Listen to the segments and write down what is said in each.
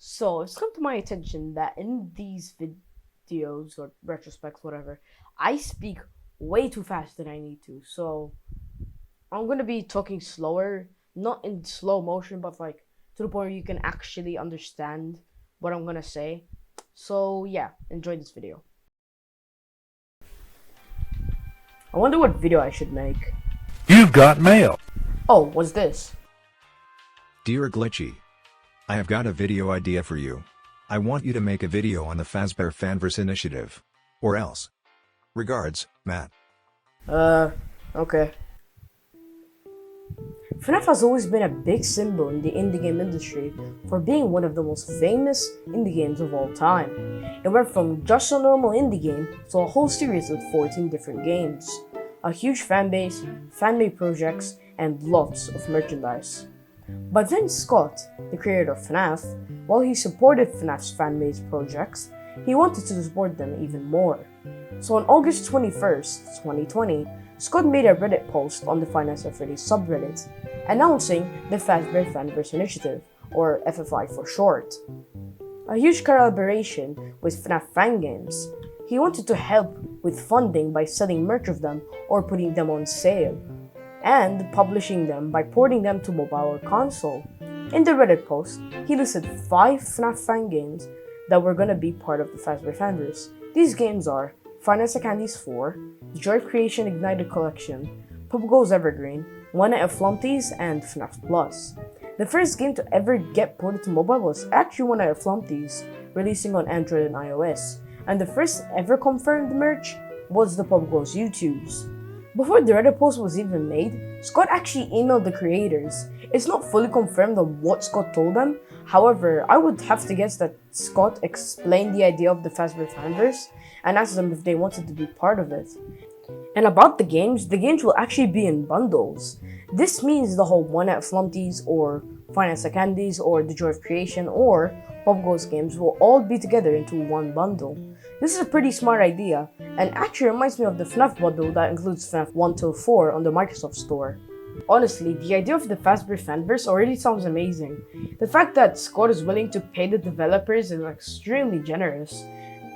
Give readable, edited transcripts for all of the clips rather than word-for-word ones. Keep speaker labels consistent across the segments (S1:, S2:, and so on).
S1: So it's come to my attention that in these videos or retrospects, whatever, I speak way too fast than I need to. So I'm gonna be talking slower, not in slow motion, but like to the point where you can actually understand what I'm gonna say. So yeah, enjoy this video. I wonder what video I should make.
S2: You've got mail.
S1: Oh, what's this?
S3: Dear Glitchy, I have got a video idea for you. I want you to make a video on the Fazbear Fanverse Initiative. Or else. Regards, Matt.
S1: Okay. FNAF has always been a big symbol in the indie game industry for being one of the most famous indie games of all time. It went from just a normal indie game to a whole series of 14 different games, a huge fanbase, fan-made projects, and lots of merchandise. But then Scott, the creator of FNAF, while he supported FNAF's fan-made projects, he wanted to support them even more. So on August 21st, 2020, Scott made a Reddit post on the Five Nights at Freddy's subreddit, announcing the Fazbear Fanverse Initiative, or FFI for short. A huge collaboration with FNAF fan games. He wanted to help with funding by selling merch of them or putting them on sale, and publishing them by porting them to mobile or console. In the Reddit post, he listed 5 FNAF fan games that were gonna be part of the Fazbear Fanverse. These games are Five Nights at Candy's 4, the Joy of Creation Ignited Collection, Pop Goes Evergreen, One Night of Flumpties, and FNAF Plus. The first game to ever get ported to mobile was actually One Night of Flumpties, releasing on Android and iOS, and the first ever confirmed merch was the Pop Goes U2s. Before the Reddit post was even made, Scott actually emailed the creators. It's not fully confirmed on what Scott told them, however, I would have to guess that Scott explained the idea of the Fazbear Fanverse and asked them if they wanted to be part of it. And about the games will actually be in bundles. This means the whole One Night of Flumpties or Five Nights at Candy's or The Joy of Creation or Pop Goes games will all be together into one bundle. This is a pretty smart idea, and actually reminds me of the FNAF bundle that includes FNAF 1 till 4 on the Microsoft Store. Honestly, the idea of the Fazbear Fanverse already sounds amazing. The fact that Scott is willing to pay the developers is extremely generous.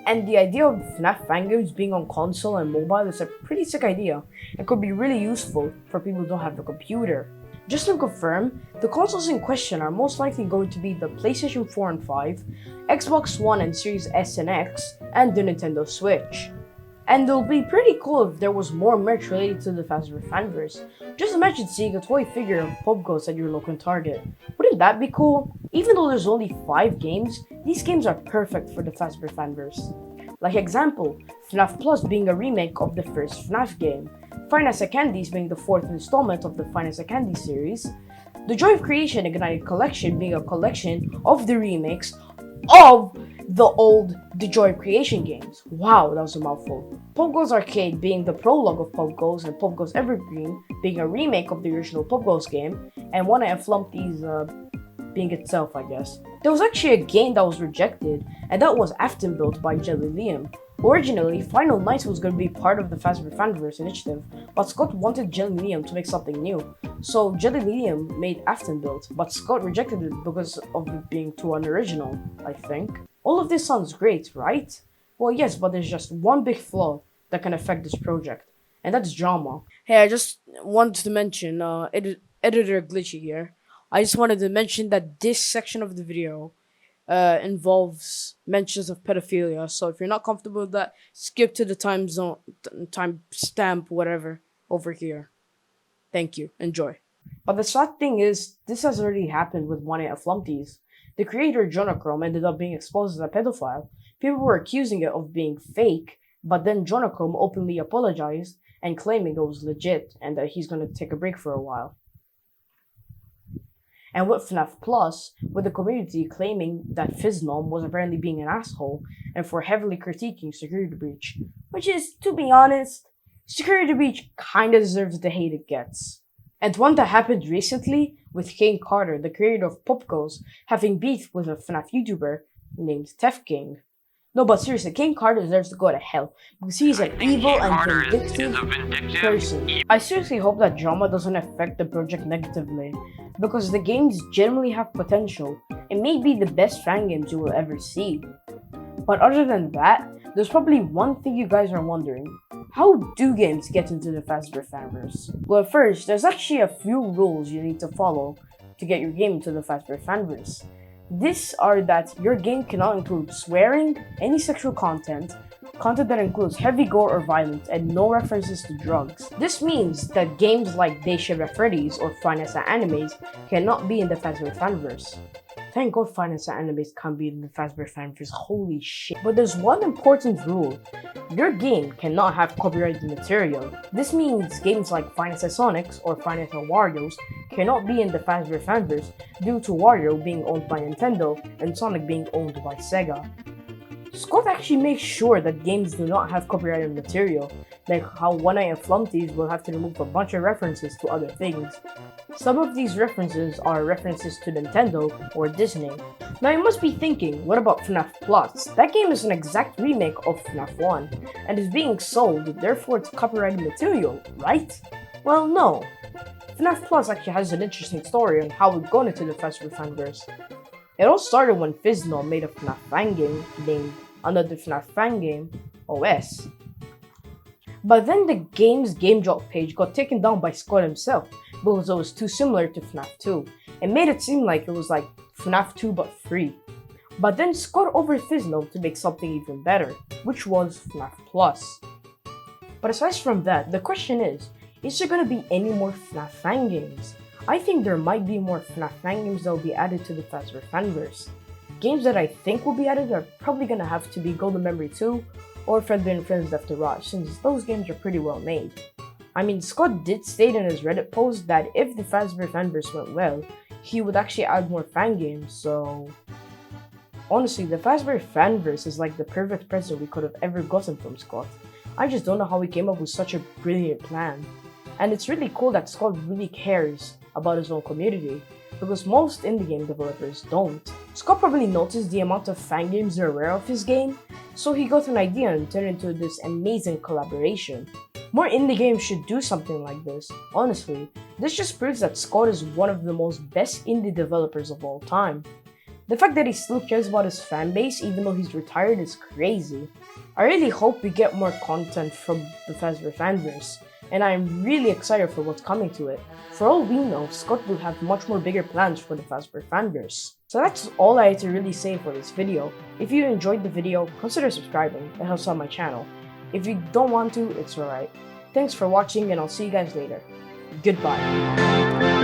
S1: And the idea of FNAF fangames being on console and mobile is a pretty sick idea and could be really useful for people who don't have a computer. Just to confirm, the consoles in question are most likely going to be the PlayStation 4 and 5, Xbox One and Series S and X, and the Nintendo Switch. And it'll be pretty cool if there was more merch related to the Fazbear Fanverse. Just imagine seeing a toy figure of Pop Goes at your local Target. Wouldn't that be cool? Even though there's only 5 games, these games are perfect for the Fazbear Fanverse. Like example, FNAF Plus being a remake of the first FNAF game, Five Nights at Candy's being the 4th installment of the Five Nights at Candy series, the Joy of Creation Ignited Collection being a collection of the remakes of the old The Joy of Creation games. Wow, that was a mouthful. Pop Goes Arcade being the prologue of Pop Goes, and Pop Goes Evergreen being a remake of the original Pop Goes game, and One Night of Flumpties being itself, I guess. There was actually a game that was rejected, and that was Afton built by Jelly Liam. Originally, Final Nights was going to be part of the Fazbear Fanverse Initiative, but Scott wanted Jelly Liam to make something new. So Jelly Liam made Afton built, but Scott rejected it because of it being too unoriginal, I think. All of this sounds great, right? Well, yes, but there's just one big flaw that can affect this project, and that's drama. Hey, I just wanted to mention, editor Glitchy here. I just wanted to mention that this section of the video involves mentions of pedophilia, so if you're not comfortable with that, skip to the time stamp, whatever, over here. Thank you. Enjoy. But the sad thing is, this has already happened with One Night of Flumpties. The creator, Jonachrome, ended up being exposed as a pedophile. People were accusing it of being fake, but then Jonachrome openly apologized and claiming it was legit and that he's going to take a break for a while. And with FNAF Plus, with the community claiming that Fizznom was apparently being an asshole and for heavily critiquing Security Breach, which is, to be honest, Security Breach kinda deserves the hate it gets. And one that happened recently with King Carter, the creator of Pop Goes, having beef with a FNAF YouTuber named Tef King. No, but seriously, King Carter deserves to go to hell because he's an evil and vindictive person. I seriously hope that drama doesn't affect the project negatively because the games generally have potential and may be the best fan games you will ever see. But other than that, there's probably one thing you guys are wondering. How do games get into the Fazbear Fanverse? Well, first, there's actually a few rules you need to follow to get your game into the Fazbear Fanverse. These are that your game cannot include swearing, any sexual content that includes heavy gore or violence, and no references to drugs. This means that games like Day Shift at Freddy's or Finance Animes cannot be in the Fazbear Fanverse. Thank God Finance Animes can't be in the Fazbear Fanverse, holy shit. But there's one important rule. Your game cannot have copyrighted material. This means games like Finance Sonics or Finance Wario's cannot be in the Fazbear Fanverse due to Wario being owned by Nintendo and Sonic being owned by Sega. Scott actually makes sure that games do not have copyrighted material, like how One Eye and Flumties will have to remove a bunch of references to other things. Some of these references are references to Nintendo or Disney. Now you must be thinking, what about FNAF Plus? That game is an exact remake of FNAF 1 and is being sold, therefore it's copyrighted material, right? Well, no. FNAF Plus actually has an interesting story on how it got into the Fazbear Fanverse. It all started when Fiznall made a FNAF fan game named Another FNAF Fan Game OS. But then the game's Game Jolt page got taken down by Scott himself because it was too similar to FNAF 2. It made it seem like it was like FNAF 2 but free. But then Scott offered Fiznall to make something even better, which was FNAF Plus. But aside from that, the question is there gonna be any more FNAF fan games? I think there might be more FNAF fan games that will be added to the Fazbear Fanverse. Games that I think will be added are probably gonna have to be Golden Memory 2 or Fredbear and Friends Left to Rot, since those games are pretty well made. I mean, Scott did state in his Reddit post that if the Fazbear Fanverse went well, he would actually add more fan games, so... Honestly, the Fazbear Fanverse is like the perfect present we could have ever gotten from Scott. I just don't know how he came up with such a brilliant plan. And it's really cool that Scott really cares about his own community, because most indie game developers don't. Scott probably noticed the amount of fan games are aware of his game, so he got an idea and turned it into this amazing collaboration. More indie games should do something like this. Honestly, this just proves that Scott is one of the most best indie developers of all time. The fact that he still cares about his fan base even though he's retired is crazy. I really hope we get more content from the Fazbear Fanverse, and I'm really excited for what's coming to it. For all we know, Scott will have much more bigger plans for the Fazbear Fanverse. So that's all I had to really say for this video. If you enjoyed the video, consider subscribing, it helps out my channel. If you don't want to, it's alright. Thanks for watching and I'll see you guys later. Goodbye.